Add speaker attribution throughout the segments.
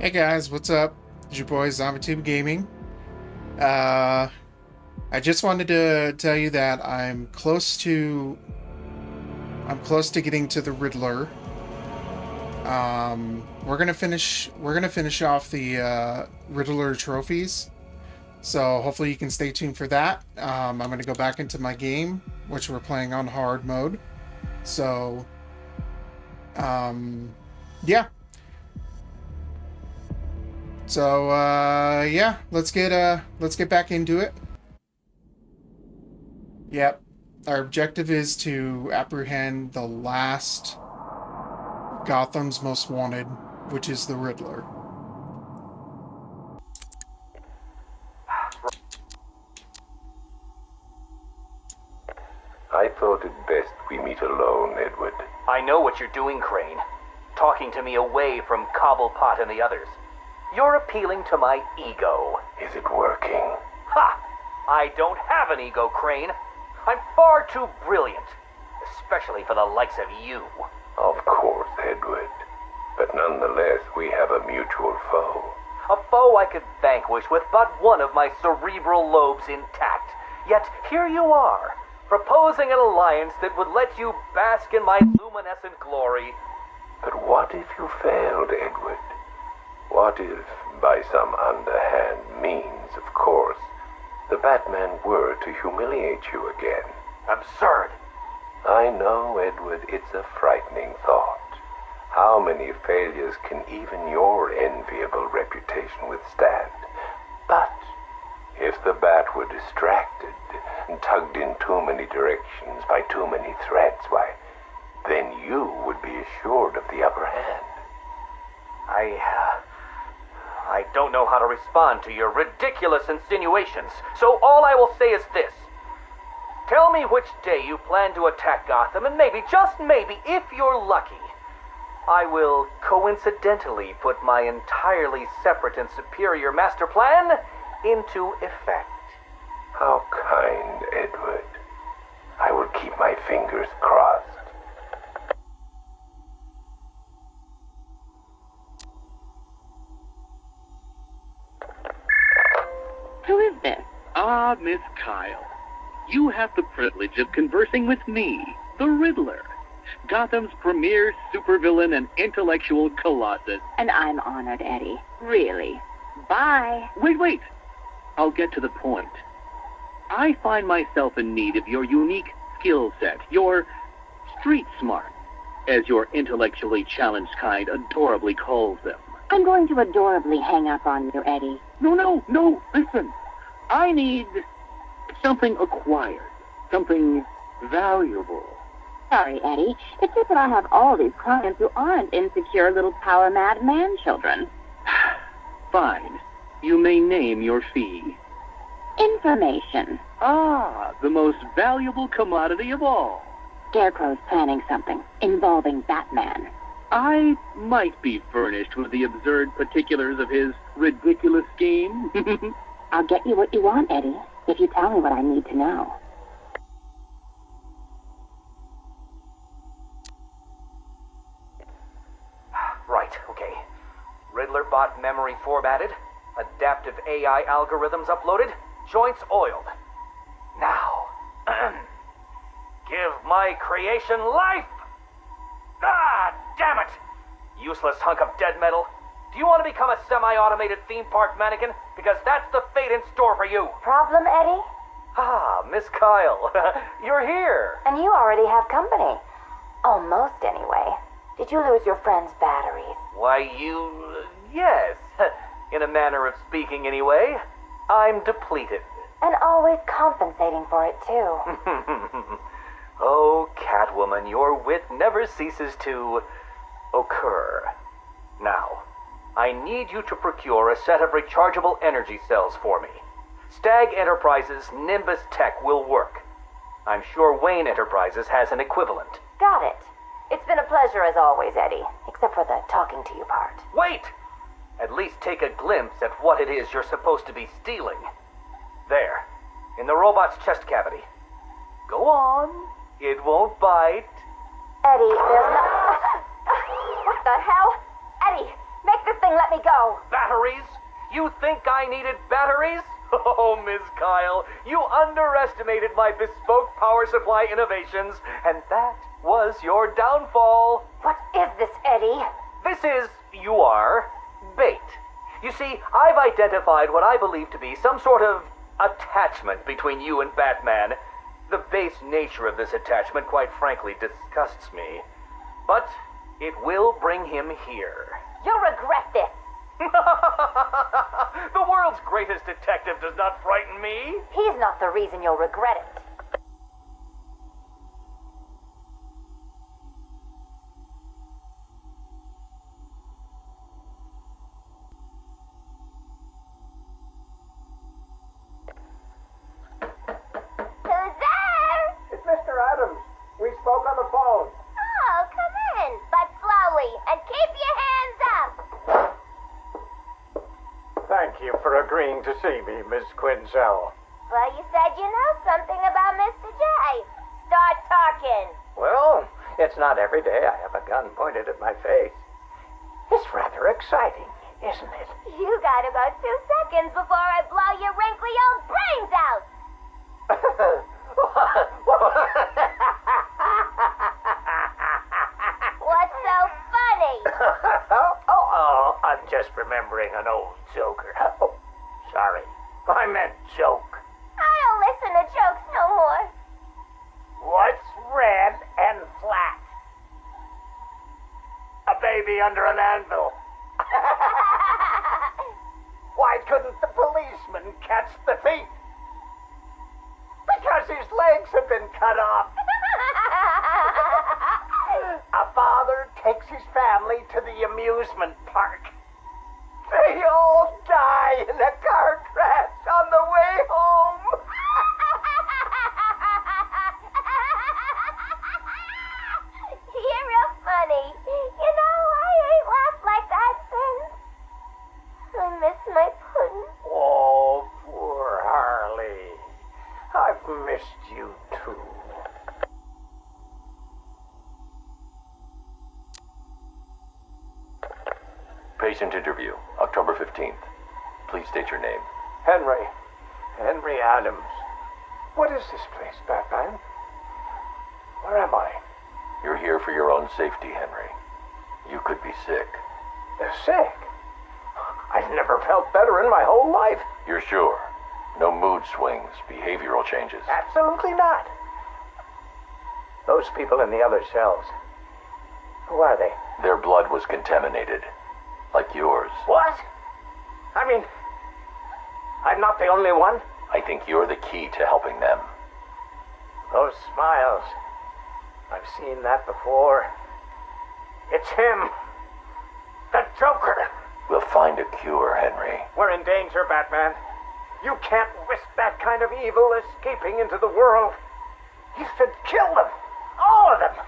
Speaker 1: Hey guys, what's up? It's your boy ZombieTube Gaming. Uh, I just wanted to tell you that I'm close to getting to the Riddler. We're gonna finish off the Riddler trophies. So hopefully you can stay tuned for that. I'm gonna go back into my game, which we're playing on hard mode. So, um, yeah. Yeah, let's get back into it. Yep. Our objective is to apprehend the last Gotham's Most Wanted, which is the Riddler.
Speaker 2: I thought it best we meet alone, Edward.
Speaker 3: I know what you're doing, Crane. Talking to me away from Cobblepot and the others. You're appealing to my ego.
Speaker 2: Is it working?
Speaker 3: Ha! I don't have an ego, Crane. I'm far too brilliant. Especially for the likes of you.
Speaker 2: Of course, Edward. But nonetheless, we have a mutual foe.
Speaker 3: A foe I could vanquish with but one of my cerebral lobes intact. Yet here you are, proposing an alliance that would let you bask in my luminescent glory.
Speaker 2: But what if you failed, Edward? What if, by some underhand means, of course, the Batman were to humiliate you again?
Speaker 3: Absurd.
Speaker 2: I know, Edward, it's a frightening thought. How many failures can even your enviable reputation withstand? But if the Bat were distracted and tugged in too many directions by too many threats, why, then you would be assured of the upper hand.
Speaker 3: I don't know how to respond to your ridiculous insinuations, so all I will say is this. Tell me which day you plan to attack Gotham, and maybe, just maybe, if you're lucky, I will coincidentally put my entirely separate and superior master plan into effect.
Speaker 2: How kind, Edward. I will keep my fingers crossed.
Speaker 4: Who is this? Ah, Miss Kyle. You have the privilege of conversing with me, the Riddler, Gotham's premier supervillain and intellectual colossus.
Speaker 5: And I'm honored, Eddie. Really. Bye.
Speaker 4: Wait. I'll get to the point. I find myself in need of your unique skill set, your street smart, as your intellectually challenged kind adorably calls them.
Speaker 5: I'm going to adorably hang up on you, Eddie.
Speaker 4: No, listen. I need something acquired, something valuable.
Speaker 5: Sorry, Eddie. It's just that I have all these clients who aren't insecure little power-mad man-children.
Speaker 4: Fine. You may name your fee.
Speaker 5: Information.
Speaker 4: Ah, the most valuable commodity of all.
Speaker 5: Scarecrow's planning something involving Batman.
Speaker 4: I might be furnished with the absurd particulars of his ridiculous scheme.
Speaker 5: I'll get you what you want, Eddie, if you tell me what I need to know.
Speaker 3: Right, okay. Riddler bot memory formatted, adaptive AI algorithms uploaded, joints oiled. Now, give my creation life! Ah, damn it! Useless hunk of dead metal. Do you want to become a semi-automated theme park mannequin? Because that's the fate in store for you.
Speaker 6: Problem, Eddie?
Speaker 3: Ah, Miss Kyle, you're here.
Speaker 6: And you already have company. Almost, anyway. Did you lose your friend's batteries?
Speaker 3: Why, yes. In a manner of speaking, anyway. I'm depleted.
Speaker 6: And always compensating for it, too.
Speaker 3: Oh, Catwoman, your wit never ceases to occur. Now, I need you to procure a set of rechargeable energy cells for me. Stag Enterprises' Nimbus Tech will work. I'm sure Wayne Enterprises has an equivalent.
Speaker 6: Got it. It's been a pleasure as always, Eddie. Except for the talking to you part.
Speaker 3: Wait! At least take a glimpse at what it is you're supposed to be stealing. There, in the robot's chest cavity. Go on. It won't bite.
Speaker 6: Eddie, there's no... What the hell? Eddie, make this thing and let me go.
Speaker 3: Batteries? You think I needed batteries? Oh, Ms. Kyle, you underestimated my bespoke power supply innovations, and that was your downfall.
Speaker 6: What is this, Eddie?
Speaker 3: This is, you are, bait. You see, I've identified what I believe to be some sort of attachment between you and Batman. The base nature of this attachment, quite frankly, disgusts me. But it will bring him here.
Speaker 6: You'll regret this.
Speaker 3: The world's greatest detective does not frighten me.
Speaker 6: He's not the reason you'll regret it. Who's there?
Speaker 7: It's Mr. Adams. We spoke on the phone.
Speaker 6: Oh, come in, but slowly, and keep your hands up.
Speaker 7: Thank you for agreeing to see me, Miss Quinzel.
Speaker 6: Well, you said you know something about Mr. J. Start talking.
Speaker 7: Well, it's not every day I have a gun pointed at my face. It's rather exciting, isn't it?
Speaker 6: You got about 2 seconds before I blow your wrinkly old brains out. What's so funny?
Speaker 7: I'm just remembering an old joker. Oh, sorry. I meant joke.
Speaker 6: I don't listen to jokes no more.
Speaker 7: What's red and flat? A baby under an anvil. Why couldn't the policeman catch the thief? Because his legs have been cut off. A father takes his family to the amusement park. They all die in a car crash on the way home.
Speaker 6: You're real funny. You know, I ain't laughed like that since. I miss my pudding.
Speaker 7: Oh, poor Harley. I've missed you too.
Speaker 2: Patient interview, October 15th. Please state your name.
Speaker 7: Henry Adams. What is this place, Batman? Where am I?
Speaker 2: You're here for your own safety, Henry. You could be sick.
Speaker 7: Sick? I've never felt better in my whole life.
Speaker 2: You're sure? No mood swings, behavioral changes.
Speaker 7: Absolutely not. Those people in the other cells. Who are they?
Speaker 2: Their blood was contaminated. Like yours.
Speaker 7: What? I mean, I'm not the only one.
Speaker 2: I think you're the key to helping them.
Speaker 7: Those smiles. I've seen that before. It's him. The Joker.
Speaker 2: We'll find a cure, Henry.
Speaker 7: We're in danger, Batman. You can't risk that kind of evil escaping into the world. You should kill them. All of them.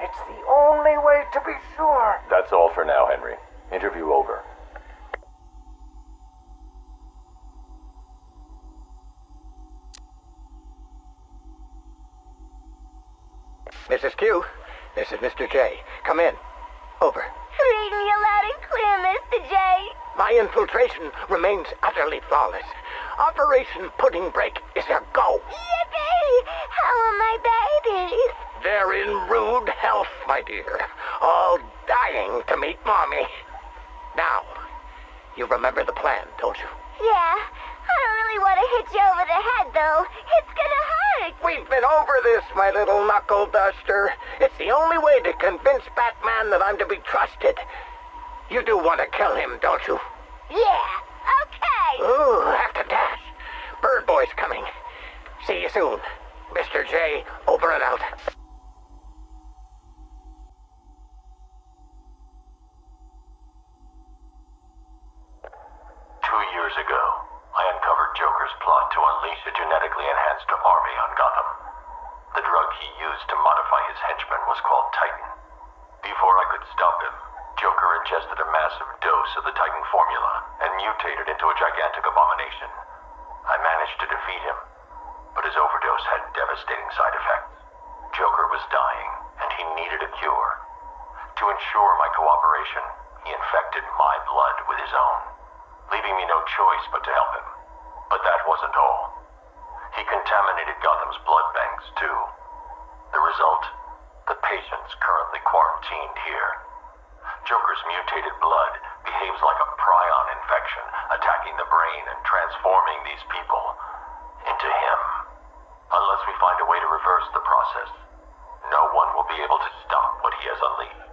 Speaker 7: It's the only way to be sure.
Speaker 2: That's all for now, Henry. Interview over.
Speaker 8: Mrs. Q, this is Mr. J. Come in. Over.
Speaker 6: Read me loud and clear, Mr. J.
Speaker 8: My infiltration remains utterly flawless. Operation Pudding Break is a go.
Speaker 6: Yippee! How are my babies?
Speaker 8: They're in rude health, my dear. All dying to meet Mommy. Now, you remember the plan, don't you?
Speaker 6: Yeah, I don't really want to hit you over the head, though. It's gonna hurt.
Speaker 8: We've been over this, my little knuckle duster. It's the only way to convince Batman that I'm to be trusted. You do want to kill him, don't you?
Speaker 6: Yeah, okay.
Speaker 8: Ooh, have to dash. Bird Boy's coming. See you soon. Mr. J, over and out.
Speaker 2: 2 years ago, I uncovered Joker's plot to unleash a genetically enhanced army on Gotham. The drug he used to modify his henchmen was called Titan. Before I could stop him, Joker ingested a massive dose of the Titan formula and mutated into a gigantic abomination. I managed to defeat him, but his overdose had devastating side effects. Joker was dying, and he needed a cure. To ensure my cooperation,
Speaker 9: He infected my blood with his own, leaving me no choice but to help him. But that wasn't all. He contaminated Gotham's blood banks, too. The result? The patient's currently quarantined here. Joker's mutated blood behaves like a prion infection, attacking the brain and transforming these people into him. Unless we find a way to reverse the process, no one will be able to stop what he has unleashed.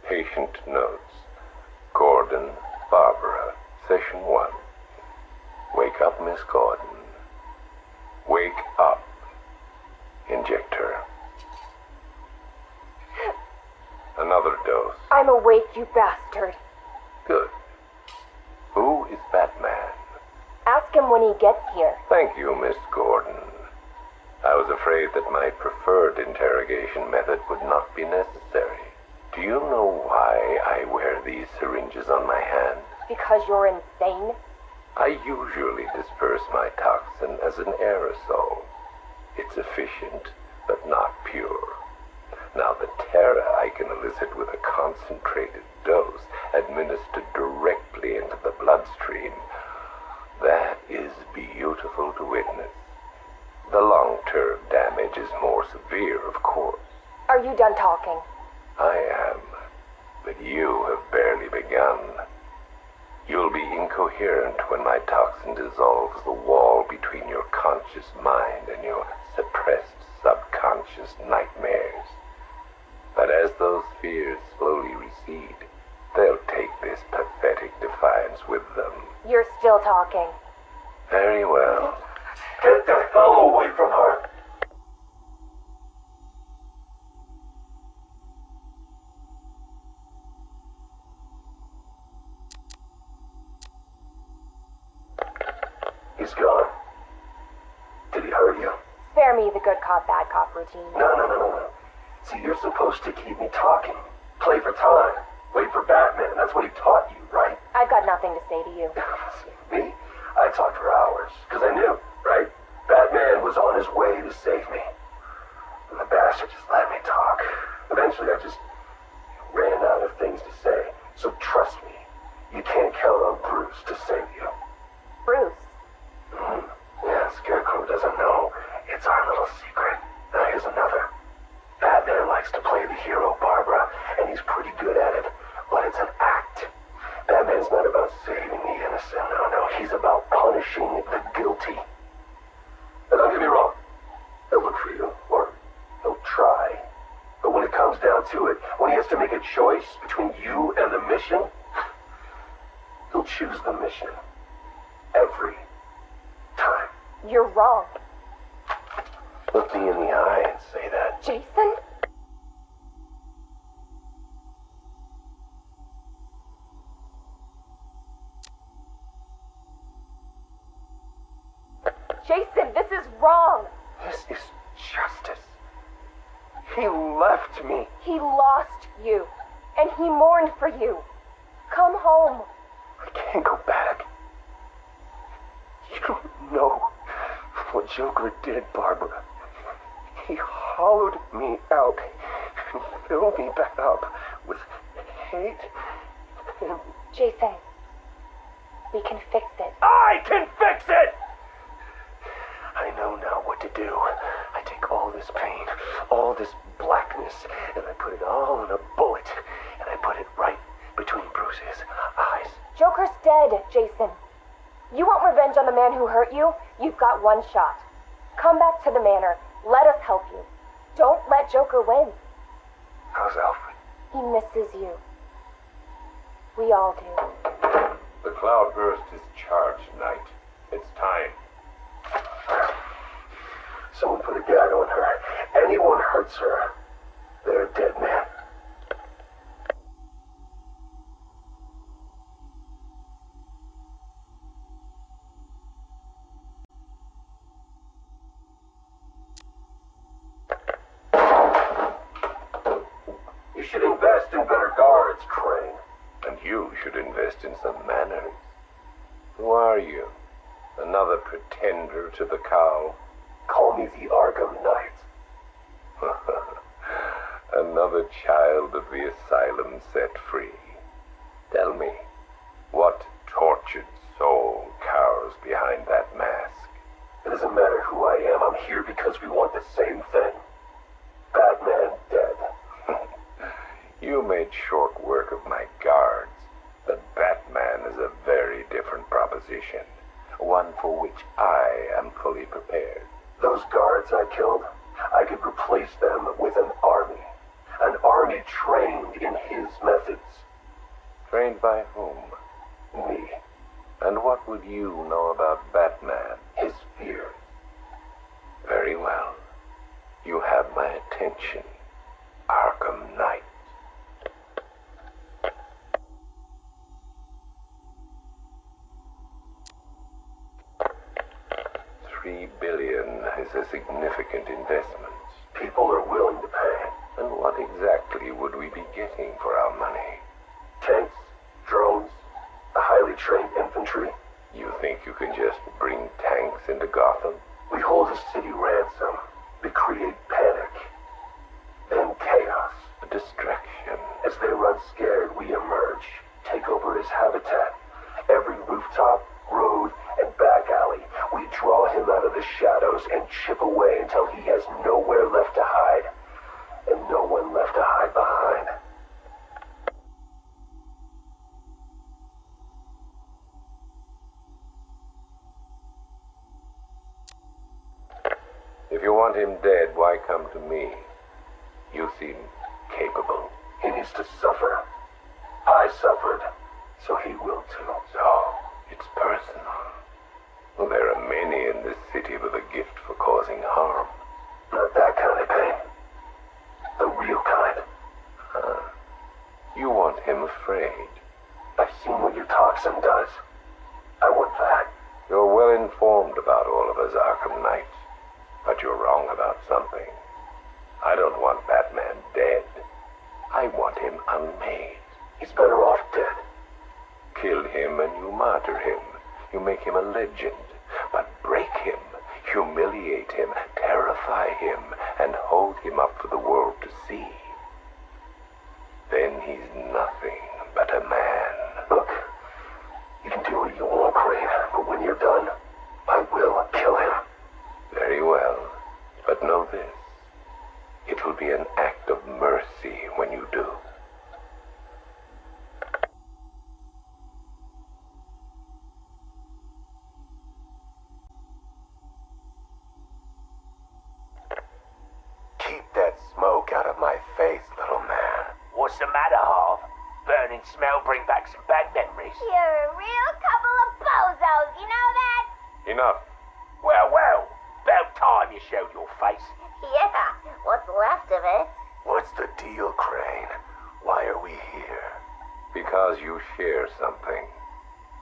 Speaker 2: Patient notes. Gordon, Barbara, Session 1. Wake up, Miss Gordon. Wake up. Inject her. Another dose.
Speaker 6: I'm awake, you bastard.
Speaker 2: Good. Who is Batman?
Speaker 6: Ask him when he gets here.
Speaker 2: Thank you, Miss Gordon. I was afraid that my preferred interrogation method would not be necessary. Do you know why I wear these syringes on my hand?
Speaker 6: Because you're insane?
Speaker 2: I usually disperse my toxin as an aerosol. It's efficient, but not pure. Now, the terror I can elicit with a concentrated dose administered directly into the bloodstream, that is beautiful to witness. The long-term damage is more severe, of course.
Speaker 6: Are you done talking?
Speaker 2: I am, but you have barely begun. You'll be incoherent when my toxin dissolves the wall between your conscious mind and your suppressed subconscious nightmares. But as those fears slowly recede, they'll take this pathetic defiance with them.
Speaker 6: You're still talking.
Speaker 2: Very well.
Speaker 9: Get the hell away from her!
Speaker 2: He's gone. Did he hurt you?
Speaker 6: Spare me the good cop, bad cop routine.
Speaker 2: No. See, you're supposed to keep me talking. Play for time. Wait for Batman. That's what he taught you, right?
Speaker 6: I've got nothing to say to you.
Speaker 2: Me? I talked for hours, because I knew, right? Batman was on his way to save me. And the bastard just let me talk. Eventually, I just ran out of things to say. So trust me, you can't count on Bruce to save you.
Speaker 6: Bruce.
Speaker 2: Yeah, Scarecrow doesn't know. It's our little secret. Now here's another. Batman likes to play the hero, Barbara, and he's pretty good at it. But it's an act. Batman's not about saving the innocent, no. He's about punishing the guilty. And don't get me wrong. He'll look for you, or he'll try. But when it comes down to it, when he has to make a choice between you and the mission, he'll choose the mission. Every time.
Speaker 6: You're wrong.
Speaker 2: Look me in the eye and say that.
Speaker 6: Jason? Jason, this is wrong.
Speaker 2: This is justice. He left me.
Speaker 6: He lost you, and he mourned for you. Come home.
Speaker 2: I can't go back. You don't know what Joker did, Barbara. He hollowed me out and filled me back up with hate and...
Speaker 6: Jason, we can fix it.
Speaker 2: I can fix it! I know now what to do. I take all this pain, all this blackness, and I put it all in a bullet, and I put it right between Bruce's eyes.
Speaker 6: Joker's dead, Jason. You want revenge on the man who hurt you? You've got one shot. Come back to the manor. Let us help you. Don't let Joker win.
Speaker 2: How's Alfred?
Speaker 6: He misses you. We all do.
Speaker 2: The cloudburst is charged, Knight. It's time. Someone put a gag on her. Anyone hurts her, they're a dead man. You should invest in better guards, Crane. And you should invest in some manners. Who are you? Another pretender to the cowl? Call me the Arkham Knight. Another child of the asylum set free. Tell me, what tortured soul cowers behind that mask? It doesn't matter who I am. I'm here because we want the same thing. Batman dead. You made short work of my guards, but Batman is a very different proposition. One for which I am fully prepared. Those guards I killed, I could replace them with an army. An army trained in his methods. Trained by whom? Me. And what would you know about Batman? His fears. Very well. You have my attention, Arkham Knight. 3 billion is a significant investment. People are willing to pay. And what exactly would we be getting for our money? Tanks, drones, a highly trained infantry. You think you can just bring tanks into Gotham? We hold a city ransom. We create panic. Then chaos. A distraction. As they run scared, we emerge. Take over his habitat. Every rooftop, road, and back alley. We draw him out of the shadows and chip away until he has nowhere left to hide. And no one left to hide behind. If you want him dead, why come to me? You seem capable. He needs to suffer. I suffered, so he will too. So, it's personal. Well, there are many in this city with a gift for causing harm. Not that kind of pain. The real kind. You want him afraid. I've seen what your toxin does. I want that. You're well informed about all of us, Arkham Knight. But you're wrong about something. I don't want Batman dead. I want him unmade. He's better off dead. Kill him and you martyr him. You make him a legend. But break him, humiliate him, terrify him, and hold him up for the world to see. Then he's nothing but a man. Look, you can do what you want, Crane, but when you're done, I will kill him. Very well, but know this. It will be an act of mercy when you do. Keep that smoke out of my face, little man.
Speaker 3: What's the matter, Harv? Burning smell bring back some bad memories.
Speaker 6: You're a real couple of bozos, you know that?
Speaker 2: Enough.
Speaker 3: Well, about time you showed your face.
Speaker 6: Yeah, what's left of it?
Speaker 2: What's the deal, Crane? Why are we here? Because you share something.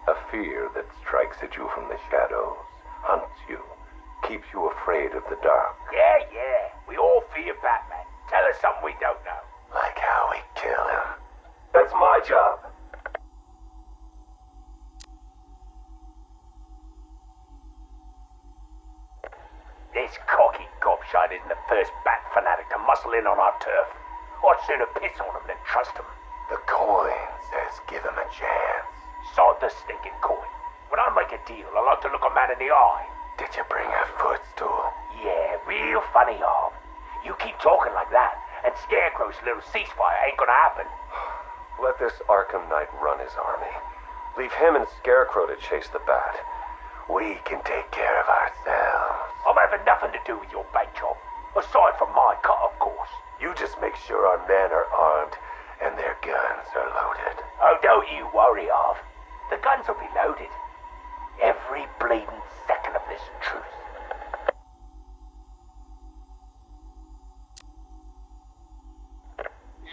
Speaker 2: A fear that strikes at you from the shadows, hunts you, keeps you afraid of the dark.
Speaker 3: Yeah, we all fear Batman. Tell us something we don't know.
Speaker 2: Like how we kill him. That's my job.
Speaker 3: This cocky gobshite isn't the first bat fanatic to muscle in on our turf. I'd sooner piss on him than trust him.
Speaker 2: The coin says give him a chance.
Speaker 3: Sod the stinking coin. When I make a deal, I like to look a man in the eye.
Speaker 2: Did you bring a footstool?
Speaker 3: Yeah, real funny, Harv. You keep talking like that, and Scarecrow's little ceasefire ain't gonna happen.
Speaker 10: Let this Arkham Knight run his army. Leave him and Scarecrow to chase the bat.
Speaker 2: We can take care of ourselves.
Speaker 3: I'm having nothing to do with your bank job. Aside from my cut, of course.
Speaker 2: You just make sure our men are armed and their guns are loaded.
Speaker 3: Oh, don't you worry, Harv. The guns will be loaded. Every bleeding second of this truth.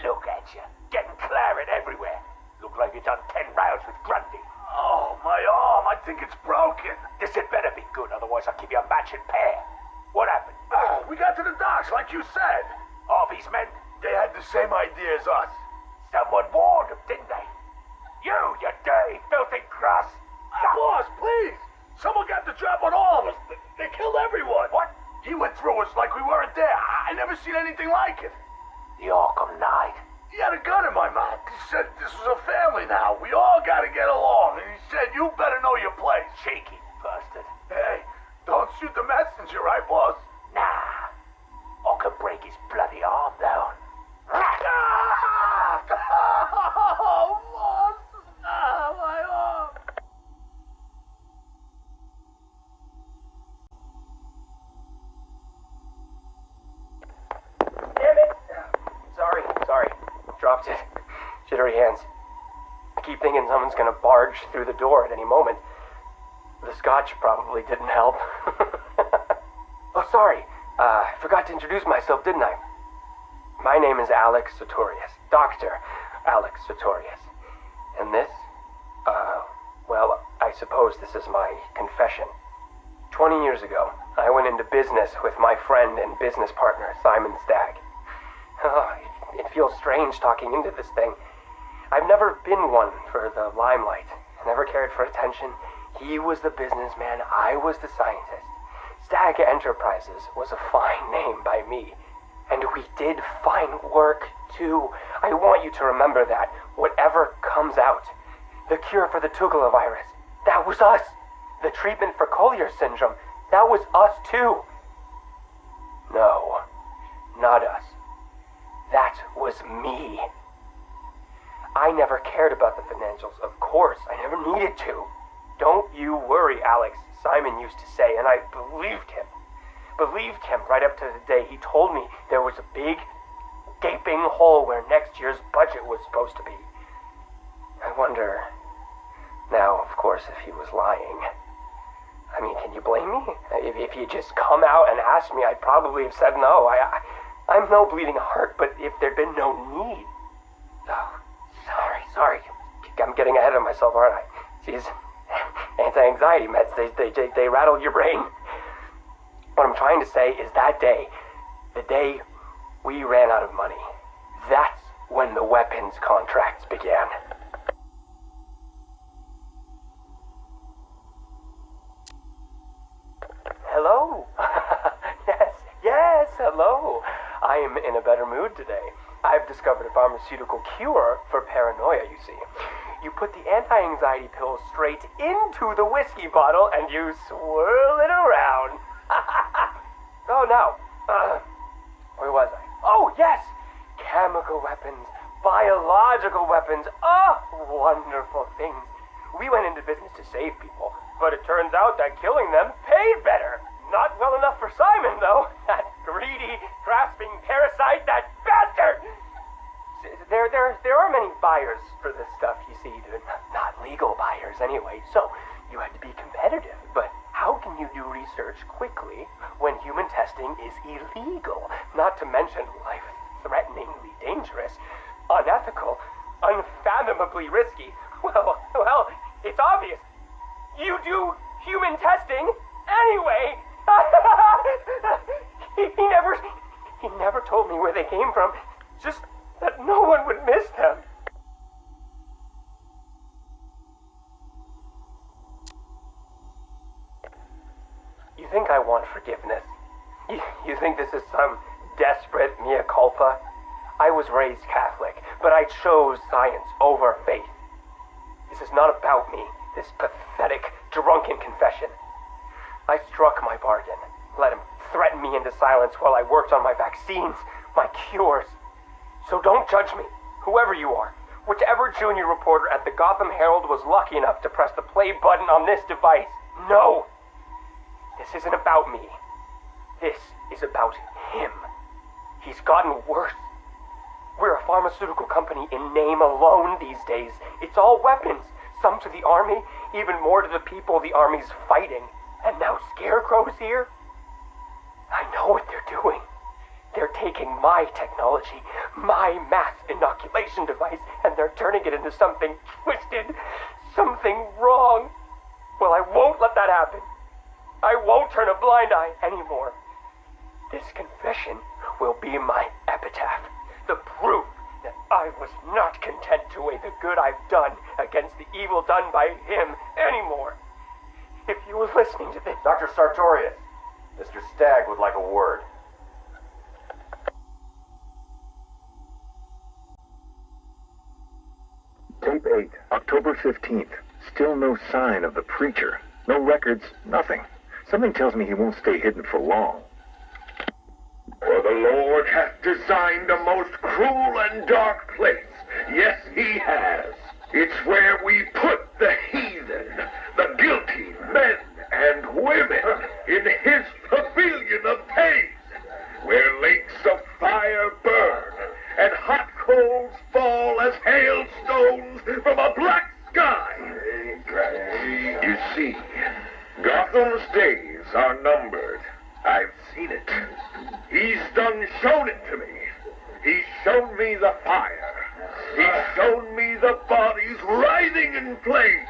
Speaker 3: Look at you, getting claret everywhere. Look like you done 10 rounds with Grundy.
Speaker 7: Oh, my arm. I think it's broken.
Speaker 3: This had better be good, otherwise I'll give you a matching pair. What happened?
Speaker 7: Oh, we got to the docks like you said.
Speaker 3: Harvey's men?
Speaker 7: They had the same idea as us.
Speaker 3: Someone warned them, didn't they? You dirty, filthy grass.
Speaker 7: Boss, please. Someone got the drop on all of us. They killed everyone.
Speaker 3: What?
Speaker 11: He went through us like we weren't there. I never seen anything like it.
Speaker 10: The Arkham Knight.
Speaker 11: He had a gun in my mouth. He said this was a family now. We all gotta get along. And he said, you better know your place.
Speaker 10: Cheeky bastard.
Speaker 11: Hey, don't shoot the messenger, right, boss?
Speaker 10: Nah. I could break his bloody arm, though.
Speaker 11: Oh, boss! Ah, my arm!
Speaker 12: Damn it! Sorry. Dropped it. Jittery hands. I keep thinking someone's gonna barge through the door at any moment. The scotch probably didn't help. Oh, sorry. I forgot to introduce myself, didn't I? My name is Alex Sartorius. Dr. Alex Sartorius. And this? Well, I suppose this is my confession. 20 years ago, I went into business with my friend and business partner, Simon Stagg. Oh, it feels strange talking into this thing. I've never been one for the limelight. I never cared for attention. He was the businessman, I was the scientist. Stagg Enterprises was a fine name by me. And we did fine work, too. I want you to remember that. Whatever comes out. The cure for the Tugela virus, that was us. The treatment for Collier syndrome, that was us, too. No, not us. That was me. I never cared about the financials, of course. I never needed to. Don't you worry, Alex, Simon used to say, and I believed him. Believed him right up to the day he told me there was a big, gaping hole where next year's budget was supposed to be. I wonder, now, of course, if he was lying. I mean, can you blame me? If you just come out and asked me, I'd probably have said no. I'm no bleeding heart, but if there'd been no need... Oh, sorry. I'm getting ahead of myself, aren't I? These anti-anxiety meds, they rattle your brain. What I'm trying to say is that day, the day we ran out of money, that's when the weapons contracts began. Hello. Yes, hello. I am in a better mood today. I've discovered a pharmaceutical cure for paranoia, you see. You put the anti-anxiety pill straight into the whiskey bottle and you swirl it around. Oh, no. Where was I? Oh, yes! Chemical weapons, biological weapons. Oh, wonderful things. We went into business to save people, but it turns out that killing them paid better. Not well enough for Simon, though. That greedy, grasping parasite, that bastard! There are many buyers for this stuff, you see. Not legal buyers, anyway, so you had to be competitive. But how can you do research quickly when human testing is illegal? Not to mention life-threateningly dangerous, unethical, unfathomably risky. Well, it's obvious. You do human testing anyway. He never told me where they came from. Just that no one would miss them. You think I want forgiveness? You think this is some desperate mea culpa? I was raised Catholic, but I chose science over faith. This is not about me, this pathetic, drunken confession. I struck my bargain, let him threaten me into silence while I worked on my vaccines, my cures. So don't judge me, whoever you are. Whichever junior reporter at the Gotham Herald was lucky enough to press the play button on this device. No! This isn't about me. This is about him. He's gotten worse. We're a pharmaceutical company in name alone these days. It's all weapons, some to the army, even more to the people the army's fighting. And now Scarecrow's here? I know what they're doing. They're taking my technology, my mass inoculation device, and they're turning it into something twisted, something wrong. Well, I won't let that happen. I won't turn a blind eye anymore. This confession will be my epitaph, the proof that I was not content to weigh the good I've done against the evil done by him anymore. If you were listening to this...
Speaker 10: Dr. Sartorius, Mr. Stagg would like a word.
Speaker 13: Tape 8, October 15th. Still no sign of the preacher. No records, nothing. Something tells me he won't stay hidden for long.
Speaker 11: For the Lord hath designed a most cruel and dark place. Yes, he has. It's where we put the heathen, the guilty men and women in his pavilion of pain, where lakes of fire burn and hot coals fall as hailstones from a black sky. You see, Gotham's days are numbered. I've seen it. He's done shown it to me. He's shown me the fire. He's shown me the bodies writhing in flames.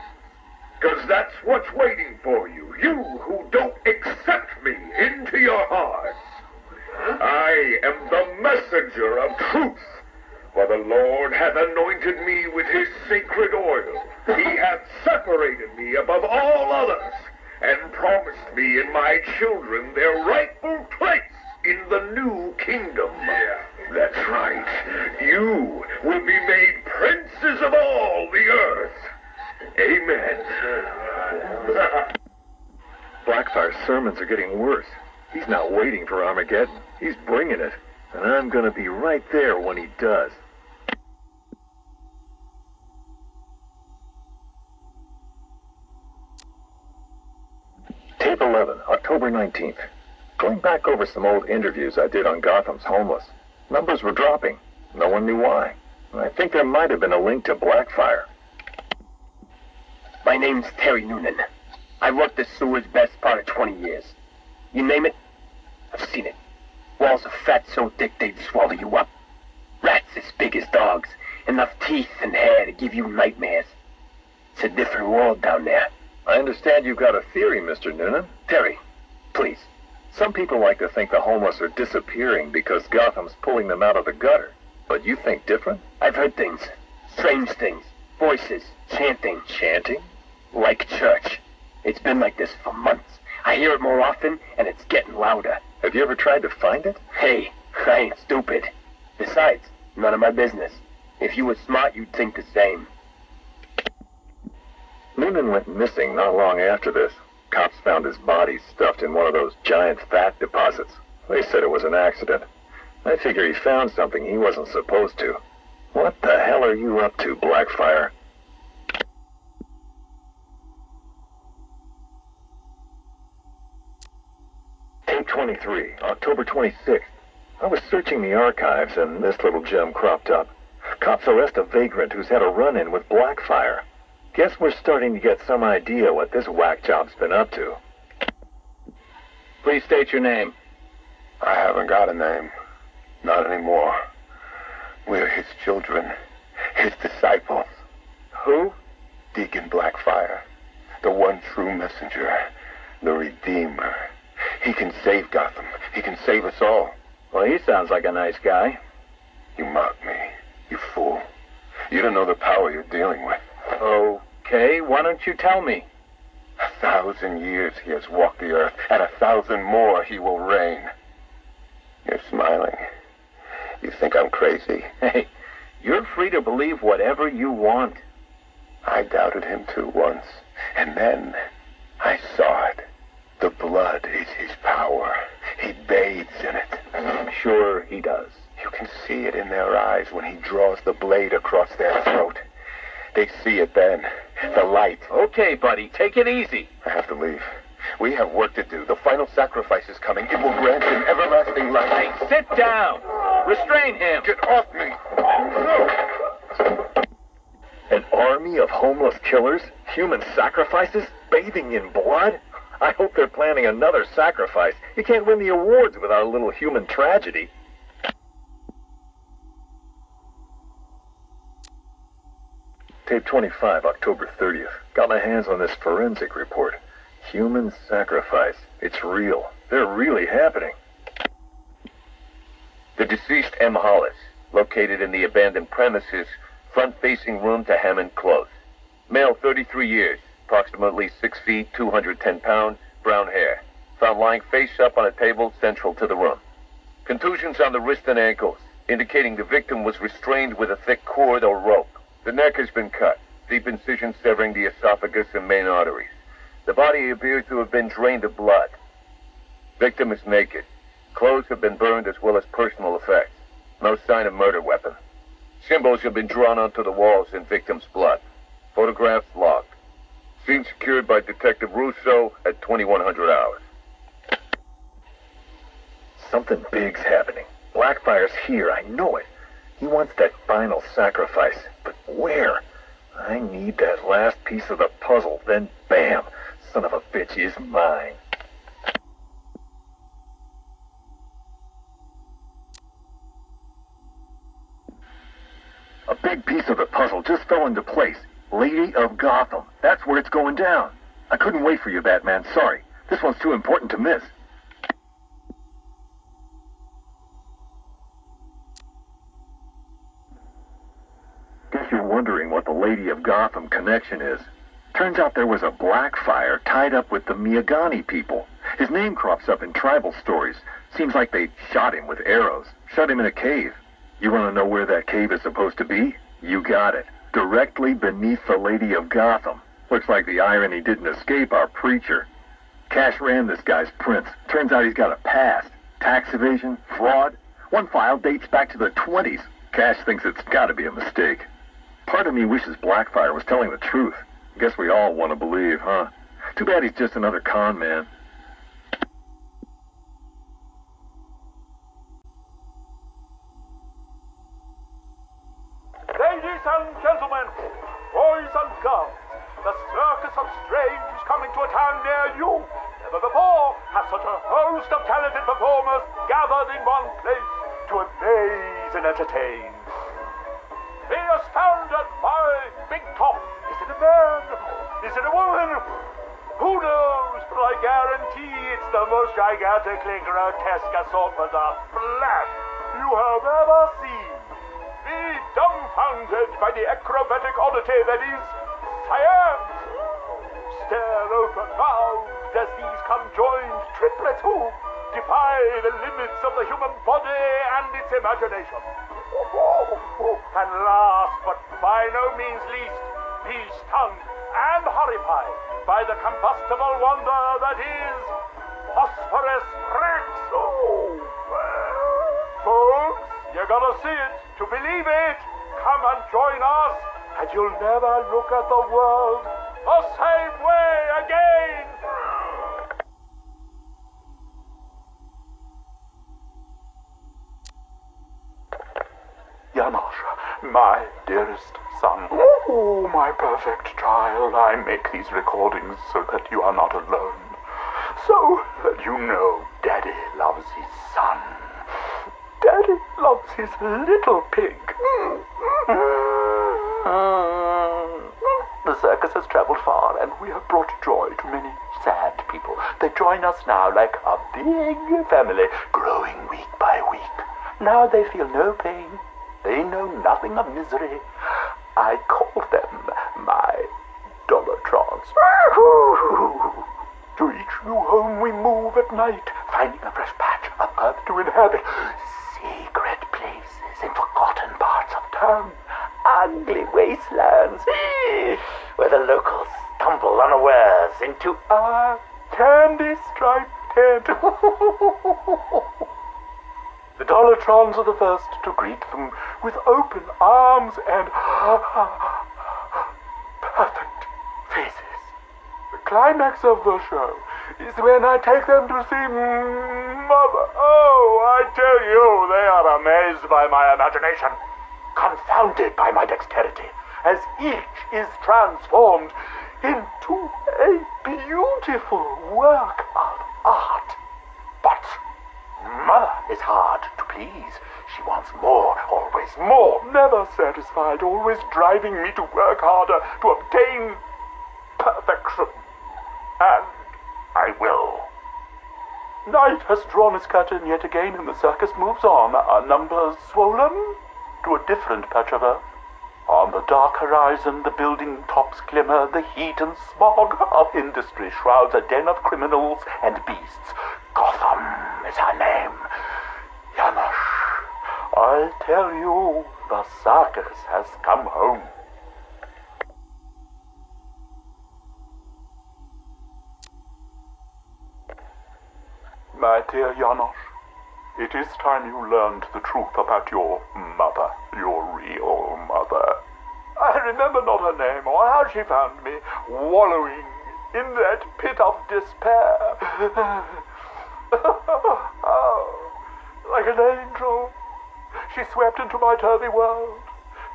Speaker 11: 'Cause that's what's waiting for you, you who don't accept me into your hearts. I am the messenger of truth. For the Lord hath anointed me with his sacred oil. He hath separated me above all others, and promised me and my children their rightful place in the new kingdom. That's right. You will be made princes of all the earth. Amen.
Speaker 13: Blackfire's sermons are getting worse. He's not waiting for Armageddon. He's bringing it. And I'm gonna be right there when he does. Tape 11, October 19th. Going back over some old interviews I did on Gotham's homeless. Numbers were dropping. No one knew why. I think there might have been a link to Blackfire.
Speaker 14: My name's Terry Noonan. I worked the sewers best part of 20 years. You name it, I've seen it. Walls of fat so thick they'd swallow you up. Rats as big as dogs. Enough teeth and hair to give you nightmares. It's a different world down there.
Speaker 13: I understand you've got a theory, Mr. Noonan.
Speaker 14: Terry, please.
Speaker 13: Some people like to think the homeless are disappearing because Gotham's pulling them out of the gutter. But you think different?
Speaker 14: I've heard things. Strange things. Voices. Chanting.
Speaker 13: Chanting?
Speaker 14: Like church. It's been like this for months. I hear it more often, and it's getting louder.
Speaker 13: Have you ever tried to find it?
Speaker 14: Hey, I ain't stupid. Besides, none of my business. If you were smart, you'd think the same.
Speaker 13: Noonan went missing not long after this. Cops found his body stuffed in one of those giant fat deposits. They said it was an accident. I figure he found something he wasn't supposed to. What the hell are you up to, Blackfire? Tape 23, October 26th. I was searching the archives and this little gem cropped up. Cops arrest a vagrant who's had a run-in with Blackfire. Guess we're starting to get some idea what this whack job's been up to.
Speaker 14: Please state your name.
Speaker 11: I haven't got a name. Not anymore. We're his children. His disciples.
Speaker 14: Who?
Speaker 11: Deacon Blackfire. The one true messenger. The Redeemer. He can save Gotham. He can save us all.
Speaker 14: Well, he sounds like a nice guy.
Speaker 11: You mock me, you fool. You don't know the power you're dealing with.
Speaker 14: Okay, why don't you tell me?
Speaker 11: 1,000 years he has walked the earth, and 1,000 more he will reign. You're smiling. You think I'm crazy?
Speaker 14: Hey, you're free to believe whatever you want.
Speaker 11: I doubted him too once, and then I saw it. The blood is his power. He bathes in it.
Speaker 14: I'm sure he does.
Speaker 11: You can see it in their eyes when he draws the blade across their throat. They see it then. The light.
Speaker 14: Okay, buddy, take it easy.
Speaker 11: I have to leave. We have work to do. The final sacrifice is coming. It will grant him everlasting life.
Speaker 14: Hey, sit down. Restrain him.
Speaker 11: Get off me.
Speaker 13: An army of homeless killers? Human sacrifices? Bathing in blood? I hope they're planning another sacrifice. You can't win the awards without a little human tragedy. Tape 25, October 30th. Got my hands on this forensic report. Human sacrifice. It's real. They're really happening.
Speaker 15: The deceased M. Hollis, located in the abandoned premises, front-facing room to Hammond Close. Male, 33 years, approximately 6 feet, 210 pounds, brown hair. found lying face up on a table central to the room. Contusions on the wrist and ankles, indicating the victim was restrained with a thick cord or rope. The neck has been cut, deep incisions severing the esophagus and main arteries. The body appears to have been drained of blood. Victim is naked. Clothes have been burned as well as personal effects. No sign of murder weapon. Symbols have been drawn onto the walls in victim's blood. Photographs logged. Scene secured by Detective Russo at 2100 hours.
Speaker 13: Something big's happening. Blackfire's here, I know it. He wants that final sacrifice, but where? I need that last piece of the puzzle, then bam! Son of a bitch is mine. A big piece of the puzzle just fell into place. Lady of Gotham. That's where it's going down. I couldn't wait for you, Batman. Sorry. This one's too important to miss. Guess you're wondering what the Lady of Gotham connection is. Turns out there was a Blackfire tied up with the Miyagani people. His name crops up in tribal stories. Seems like they shot him with arrows. Shut him in a cave. You want to know where that cave is supposed to be? You got it. Directly beneath the Lady of Gotham. Looks like the irony didn't escape our preacher. Cash ran this guy's prints. Turns out he's got a past. Tax evasion, fraud. One file dates back to the 20s. Cash thinks it's got to be a mistake. Part of me wishes Blackfire was telling the truth. Guess we all want to believe, huh? Too bad he's just another con man.
Speaker 16: Ladies and gentlemen, boys and girls, the Circus of Strange is coming to a town near you. Never before have such a host of talented performers gathered in one place to amaze and entertain. Be astounded by Big Top. Is it a man? Is it a woman? Who knows? But I guarantee it's the most gigantically grotesque assortment of flesh you have ever seen. Be dumbfounded by the acrobatic oddity that is science. Stare open-mouthed as these conjoined triplets who defy the limits of the human body and its imagination. And last, but by no means least, be stunned and horrified by the combustible wonder that is Phosphorus Rex. Folks, you gotta see it to believe it. Come and join us, and you'll never look at the world the same way again.
Speaker 17: Yamasha, my dearest son. Oh, my perfect child, I make these recordings so that you are not alone. So that you know Daddy loves his son. Daddy loves his little pig. The circus has traveled far, and we have brought joy to many sad people. They join us now like a big family, growing week by week. Now they feel no pain. They know nothing of misery. I call them my Dollartrons. To each new home we move at night, finding a fresh patch of earth to inhabit. Secret places in forgotten parts of town. Ugly wastelands where the locals stumble unawares into our candy-striped tent. The Dollartrons are the first to greet them with open arms and perfect faces. The climax of the show is when I take them to see Mother. Oh, I tell you, they are amazed by my imagination, confounded by my dexterity, as each is transformed into a beautiful work of art. But Mother is hard to please. She wants more, always more, never satisfied, always driving me to work harder to obtain perfection. And I will. Night has drawn its curtain yet again, and the circus moves on, our numbers swollen to a different patch of earth. On the dark horizon, the building tops glimmer, the heat and smog of industry shrouds a den of criminals and beasts. Gotham is her name. Janosch, I tell you, the circus has come home. My dear Janosch, it is time you learned the truth about your mother, your real mother. I remember not her name or how she found me, wallowing in that pit of despair. Oh, like an angel, she swept into my turvy world,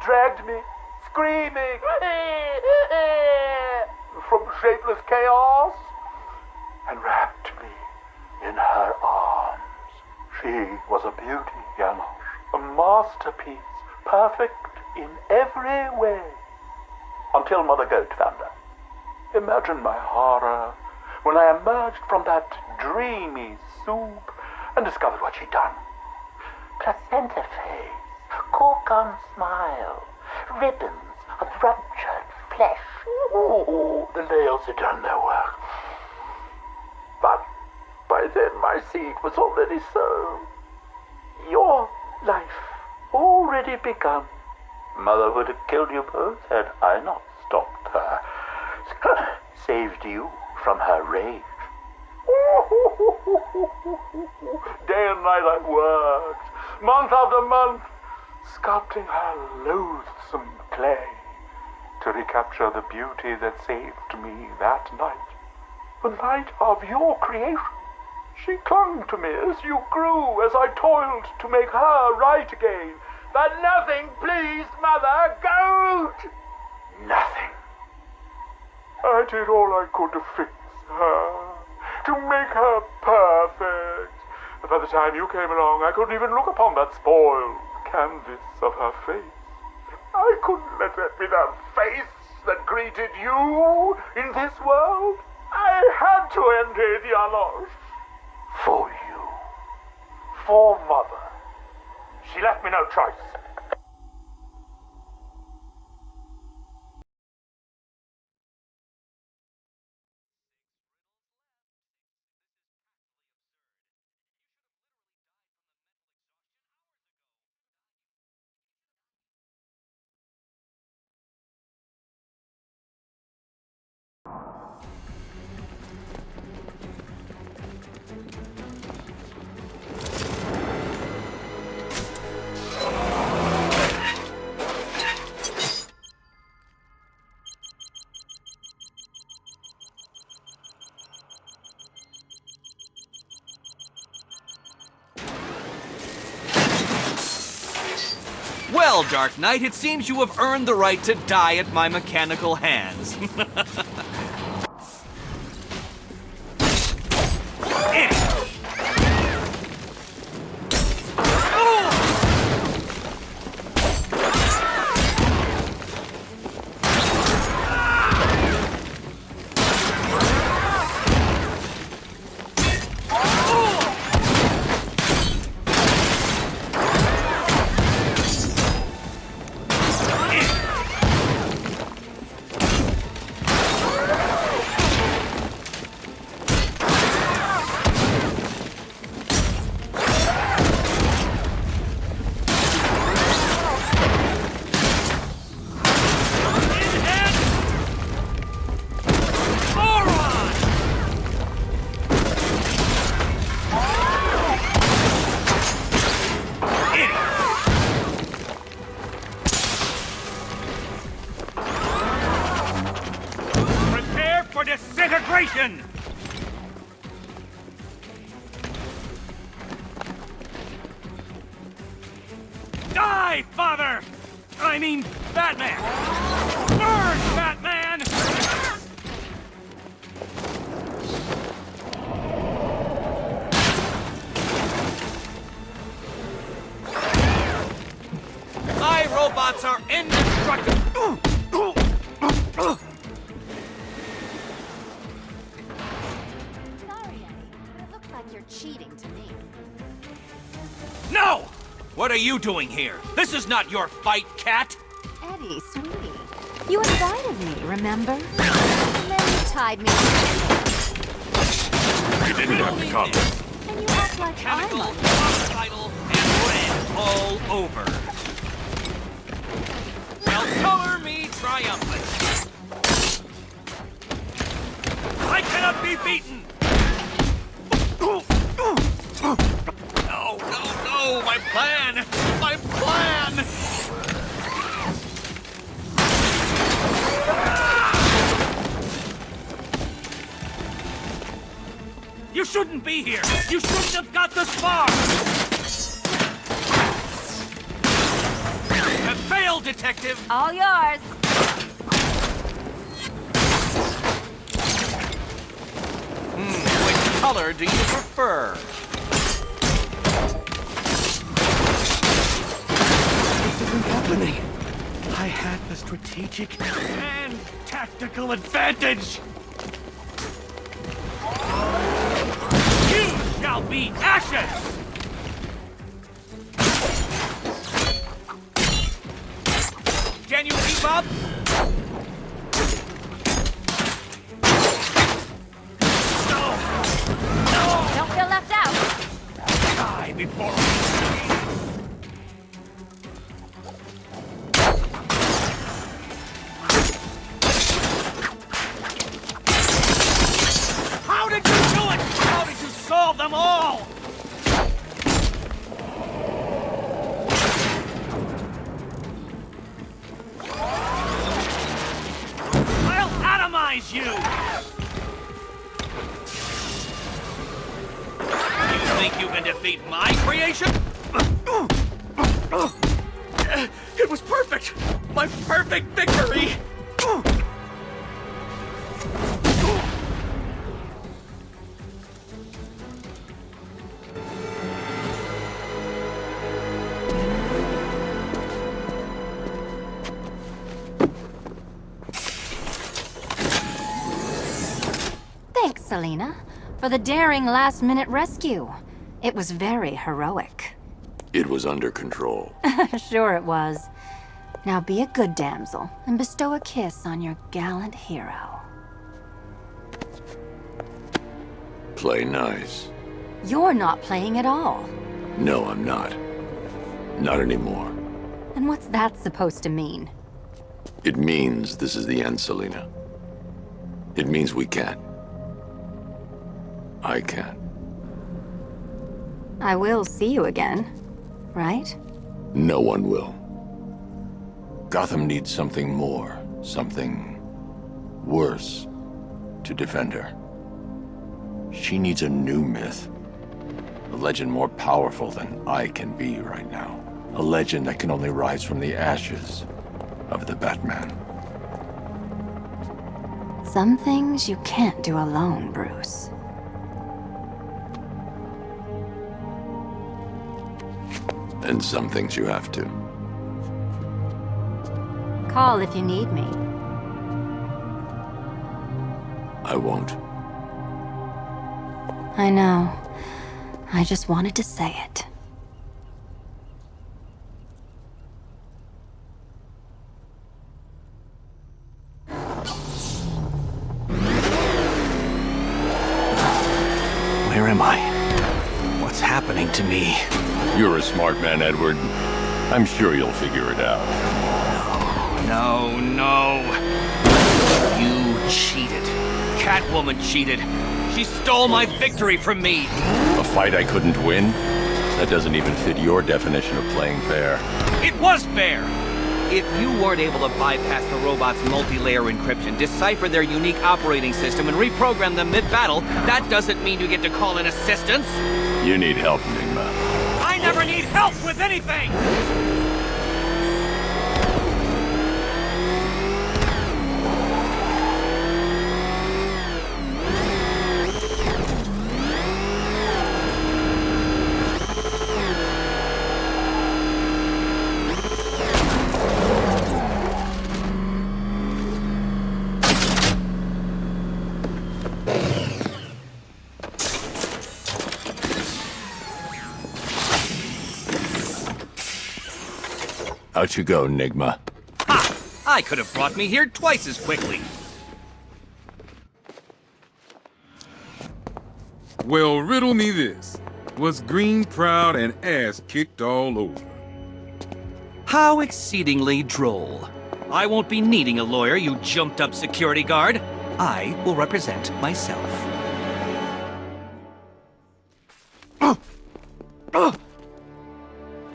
Speaker 17: dragged me, screaming, from shapeless chaos, and wrapped me in her arms. She was a beauty, Janosch, a masterpiece, perfect in every way. Until Mother Goat found her. Imagine my horror when I emerged from that dreamy soup and discovered what she'd done. Placenta face, cork-on smile, ribbons of ruptured flesh. Ooh, the nails had done their work. But by then my seed was already sown. Your life already begun. Mother would have killed you both had I not stopped her. Saved you from her rage. Day and night I worked, month after month, sculpting her loathsome clay to recapture the beauty that saved me that night. The night of your creation. She clung to me as you grew, as I toiled to make her right again. But nothing pleased Mother Goat! Nothing. I did all I could to fix her, to make her perfect. And by the time you came along, I couldn't even look upon that spoiled canvas of her face. I couldn't let that be the face that greeted you in this world. I had to end it, Janosch. For you. For Mother. She left me no choice.
Speaker 3: Well, Dark Knight, it seems you have earned the right to die at my mechanical hands.
Speaker 18: Disintegration! Die, Father! I mean, Batman! Burn, Batman!
Speaker 3: My robots are indestructible!
Speaker 19: Cheating to me.
Speaker 3: No! What are you doing here? This is not your fight, cat!
Speaker 19: Eddie, sweetie. You invited me, remember? And then you tied me to the
Speaker 18: You didn't have to come.
Speaker 19: and you act like
Speaker 18: Chemical,
Speaker 19: I'm
Speaker 18: homicidal, and red all over. Well, color me triumphant. I cannot be beaten! No, no, no! My plan! My plan! You shouldn't be here! You shouldn't have got this far! You have failed, Detective!
Speaker 19: all yours.
Speaker 3: Which color do you prefer?
Speaker 18: This isn't happening. I had the strategic and tactical advantage. You shall be ashes! Can you keep up?
Speaker 19: Don't feel left out.
Speaker 18: Die before How did you do it? How did you solve them all? I'll atomize you! You think you can defeat my creation? It was perfect! My perfect victory!
Speaker 19: Thanks, Selina, for the daring last-minute rescue. It was very heroic.
Speaker 9: It was under control.
Speaker 19: Sure it was. Now be a good damsel and bestow a kiss on your gallant hero.
Speaker 9: Play nice.
Speaker 19: You're not playing at all.
Speaker 9: No, I'm not. Not anymore.
Speaker 19: And what's that supposed to mean?
Speaker 9: It means this is the end, Selina. It means we can't. I can't.
Speaker 19: I will see you again, right?
Speaker 9: No one will. Gotham needs something more, something worse to defend her. She needs a new myth. A legend more powerful than I can be right now. A legend that can only rise from the ashes of the Batman.
Speaker 19: Some things you can't do alone, Bruce.
Speaker 9: And some things you have to.
Speaker 19: Call if you need me.
Speaker 9: I won't.
Speaker 19: I know. I just wanted to say it.
Speaker 3: Where am I? What's happening to me?
Speaker 20: You're a smart man, Edward. I'm sure you'll figure it out.
Speaker 18: No, no. You cheated. Catwoman cheated. She stole my victory from me.
Speaker 20: A fight I couldn't win? That doesn't even fit your definition of playing fair.
Speaker 18: It was fair. If you weren't able to bypass the robot's multi-layer encryption, decipher their unique operating system, and reprogram them mid-battle, that doesn't mean you get to call in assistance.
Speaker 20: You need help, Enigma.
Speaker 18: I never need help with anything!
Speaker 20: Out you go, Enigma.
Speaker 18: Ha! I could have brought me here twice as quickly.
Speaker 21: Well, riddle me this. Was Green proud and ass kicked all over?
Speaker 18: How exceedingly droll. I won't be needing a lawyer, you jumped-up security guard. I will represent myself.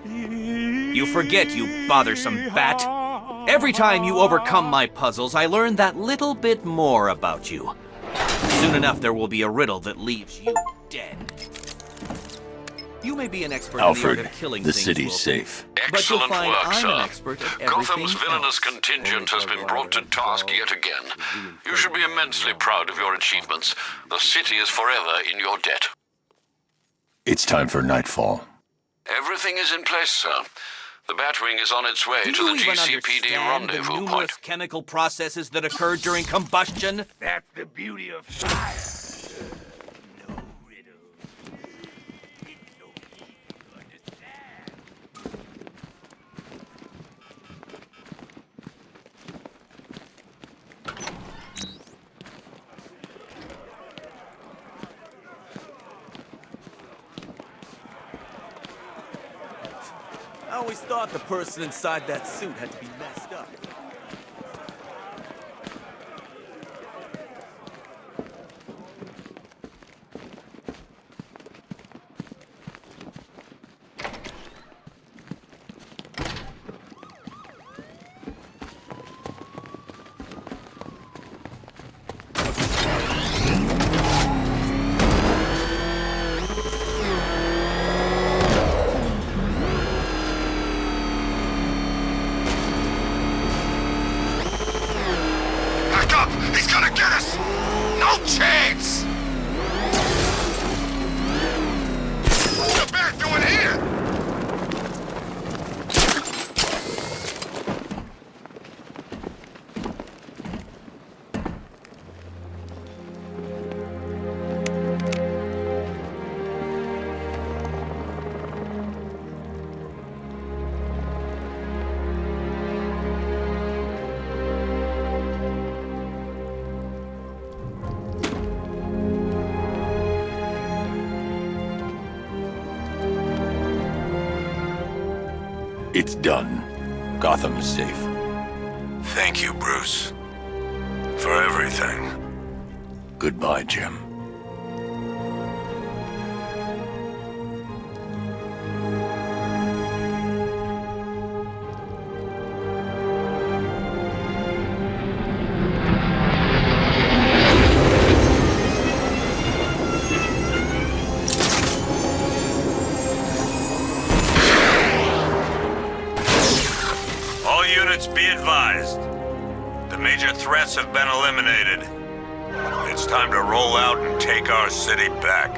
Speaker 18: You forget, you bothersome bat. Every time you overcome my puzzles, I learn that little bit more about you. Soon enough, there will be a riddle that leaves you dead. You may be an expert
Speaker 20: Alfred,
Speaker 18: in the art of killing
Speaker 20: the
Speaker 18: things,
Speaker 20: city's
Speaker 18: Wilson,
Speaker 20: safe.
Speaker 18: but you'll
Speaker 22: Excellent
Speaker 18: find
Speaker 22: work,
Speaker 18: I'm
Speaker 22: sir.
Speaker 18: an expert at
Speaker 22: Gotham's
Speaker 18: everything
Speaker 22: villainous
Speaker 18: else.
Speaker 22: contingent has been brought to task yet again. You should be immensely proud of your achievements. The city is forever in your debt.
Speaker 20: It's time for nightfall.
Speaker 22: Everything is in place, sir. The Batwing is on its way
Speaker 18: Do
Speaker 22: to
Speaker 18: you
Speaker 22: the
Speaker 18: even
Speaker 22: GCPD
Speaker 18: understand the
Speaker 22: rendezvous
Speaker 18: numerous
Speaker 22: point.
Speaker 18: chemical processes that occur during combustion?
Speaker 22: That's the beauty of fire.
Speaker 23: I always thought the person inside that suit had to be messed up.
Speaker 22: He's gonna get us! No chance! What's the bat doing here?
Speaker 20: It's done. Gotham is safe.
Speaker 22: Thank you, Bruce. For everything.
Speaker 20: Goodbye, Jim.
Speaker 24: All units be advised. The major threats have been eliminated. It's time to roll out and take our city back.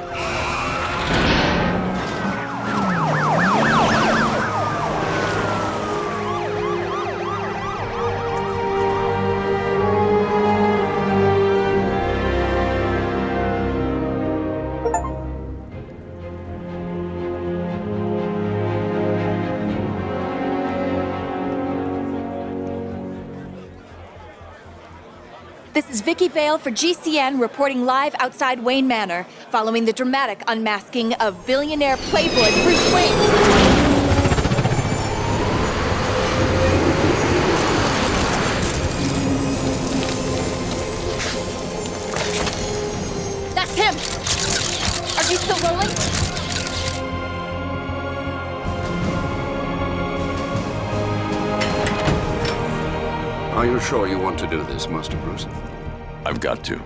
Speaker 25: This is Vicky Vale for GCN reporting live outside Wayne Manor, following the dramatic unmasking of billionaire playboy Bruce Wayne. That's him! Are you still rolling?
Speaker 26: Are you sure you want to do this, Master Bruce?
Speaker 20: I've got to.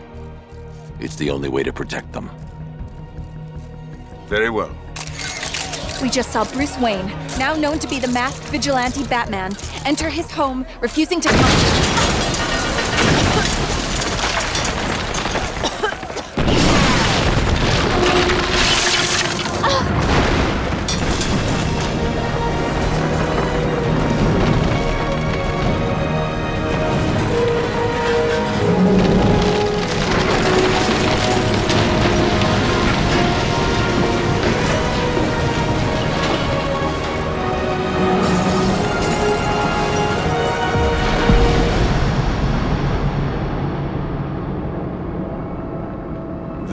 Speaker 20: It's the only way to protect them.
Speaker 26: Very well.
Speaker 25: We just saw Bruce Wayne, now known to be the masked vigilante Batman, enter his home, refusing to come.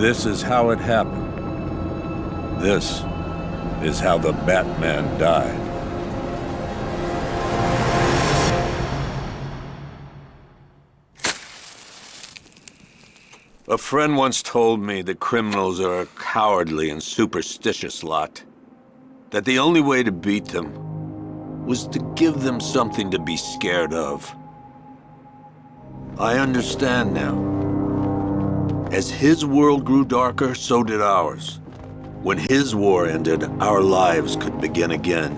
Speaker 26: This is how it happened. This is how the Batman died. A friend once told me that criminals are a cowardly and superstitious lot. That the only way to beat them was to give them something to be scared of. I understand now. As his world grew darker, so did ours. When his war ended, our lives could begin again.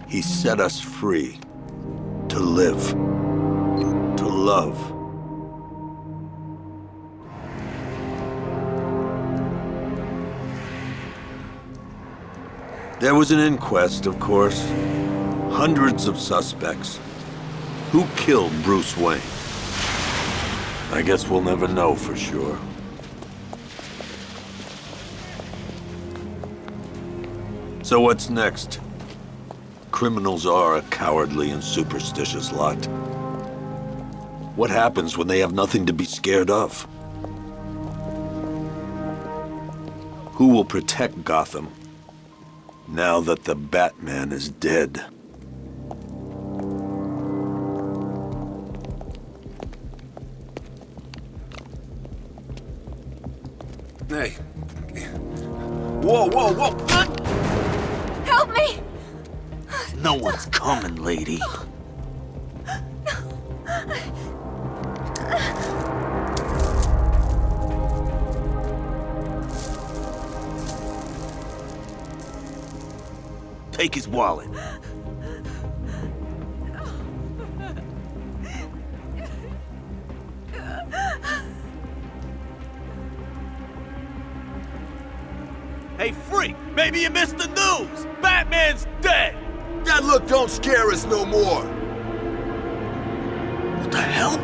Speaker 26: He set us free. To live. To love. There was an inquest, of course. Hundreds of suspects. Who killed Bruce Wayne? I guess we'll never know for sure. So what's next? Criminals are a cowardly and superstitious lot. What happens when they have nothing to be scared of? Who will protect Gotham now that the Batman is dead? Hey. Whoa, whoa, whoa!
Speaker 25: Help me!
Speaker 26: No one's coming, lady. Take his wallet.
Speaker 23: Hey, freak! Maybe you missed the news! Batman's dead!
Speaker 1: That look don't scare us no more.
Speaker 26: What the hell?